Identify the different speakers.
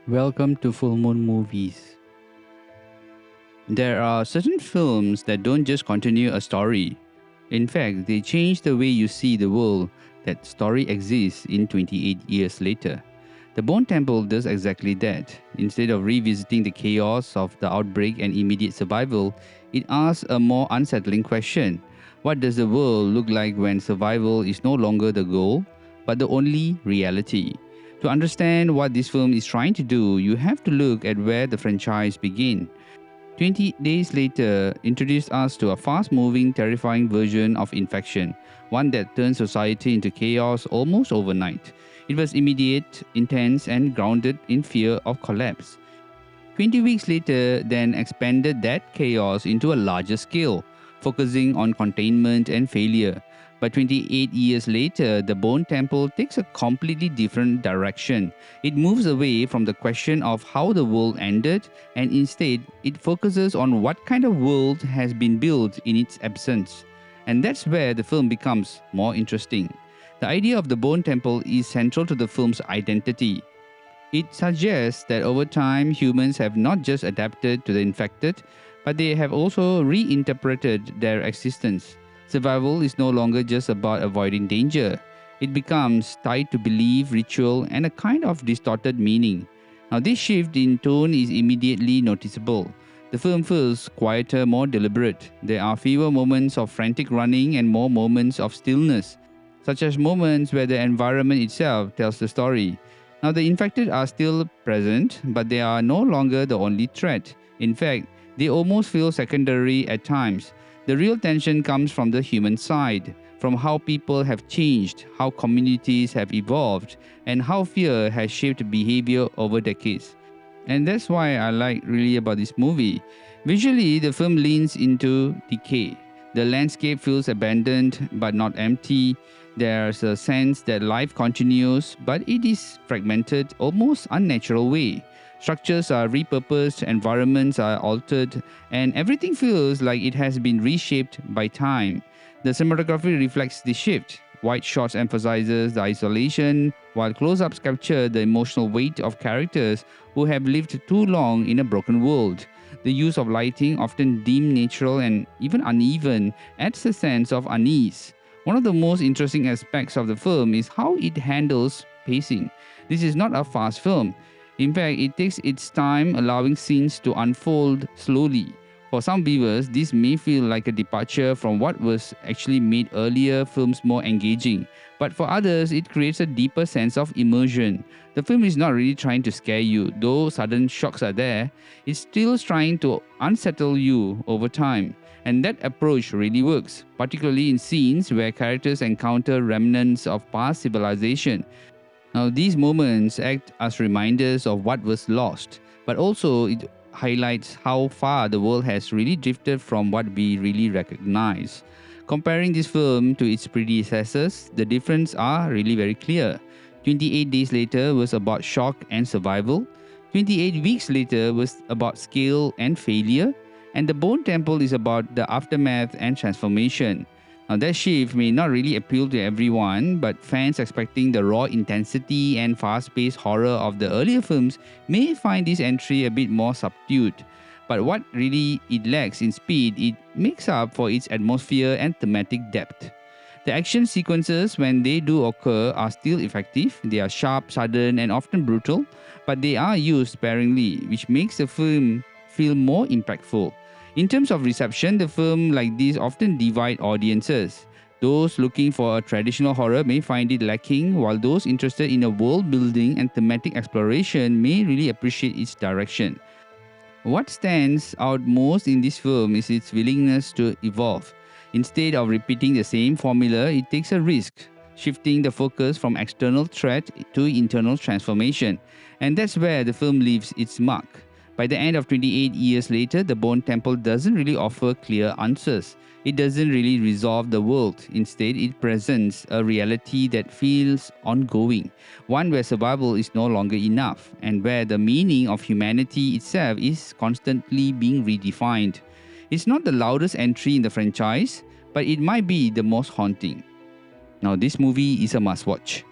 Speaker 1: Welcome to Full Moon Movies. There are certain films that don't just continue a story. In fact, they change the way you see the world that story exists in 28 years later. The Bone Temple does exactly that. Instead of revisiting the chaos of the outbreak and immediate survival, it asks a more unsettling question. What does the world look like when survival is no longer the goal, but the only reality? To understand what this film is trying to do, you have to look at where the franchise began. 20 days later introduced us to a fast moving, terrifying version of infection, one that turned society into chaos almost overnight. It was immediate, intense, and grounded in fear of collapse. 20 weeks later, then expanded that chaos into a larger scale, focusing on containment and failure. But 28 years later, the Bone Temple takes a completely different direction. It moves away from the question of how the world ended, and instead, it focuses on what kind of world has been built in its absence. And that's where the film becomes more interesting. The idea of the Bone Temple is central to the film's identity. It suggests that over time, humans have not just adapted to the infected, but they have also reinterpreted their existence. Survival is no longer just about avoiding danger. It becomes tied to belief, ritual, and a kind of distorted meaning. Now, this shift in tone is immediately noticeable. The film feels quieter, more deliberate. There are fewer moments of frantic running and more moments of stillness, such as moments where the environment itself tells the story. Now, the infected are still present, but they are no longer the only threat. In fact, they almost feel secondary at times. The real tension comes from the human side, from how people have changed, how communities have evolved, and how fear has shaped behavior over decades. And that's why I like really about this movie. Visually, the film leans into decay. The landscape feels abandoned but not empty. There's a sense that life continues, but it is fragmented, almost unnatural way. Structures are repurposed, environments are altered, and everything feels like it has been reshaped by time. The cinematography reflects the shift. Wide shots emphasizes the isolation, while close-ups capture the emotional weight of characters who have lived too long in a broken world. The use of lighting, often deemed natural and even uneven, adds a sense of unease. One of the most interesting aspects of the film is how it handles pacing. This is not a fast film. In fact, it takes its time, allowing scenes to unfold slowly. For some viewers, this may feel like a departure from what was actually made earlier films more engaging. But for others, it creates a deeper sense of immersion. The film is not really trying to scare you, though sudden shocks are there. It's still trying to unsettle you over time. And that approach really works, particularly in scenes where characters encounter remnants of past civilization. Now, these moments act as reminders of what was lost, but also it highlights how far the world has really drifted from what we really recognize. Comparing this film to its predecessors, the differences are really very clear. 28 Days Later was about shock and survival. 28 Weeks Later was about scale and failure. And the Bone Temple is about the aftermath and transformation. Now, that shift may not really appeal to everyone, but fans expecting the raw intensity and fast paced horror of the earlier films may find this entry a bit more subdued. But what really it lacks in speed, it makes up for its atmosphere and thematic depth. The action sequences, when they do occur, are still effective. They are sharp, sudden, and often brutal, but they are used sparingly, which makes the film feel more impactful. In terms of reception, the film like this often divide audiences. Those looking for a traditional horror may find it lacking, while those interested in a world building and thematic exploration may really appreciate its direction. What stands out most in this film is its willingness to evolve. Instead of repeating the same formula, it takes a risk, shifting the focus from external threat to internal transformation. And that's where the film leaves its mark. By the end of 28 years later, the Bone Temple doesn't really offer clear answers. It doesn't really resolve the world. Instead, it presents a reality that feels ongoing, one where survival is no longer enough, and where the meaning of humanity itself is constantly being redefined. It's not the loudest entry in the franchise, but it might be the most haunting. Now, this movie is a must watch.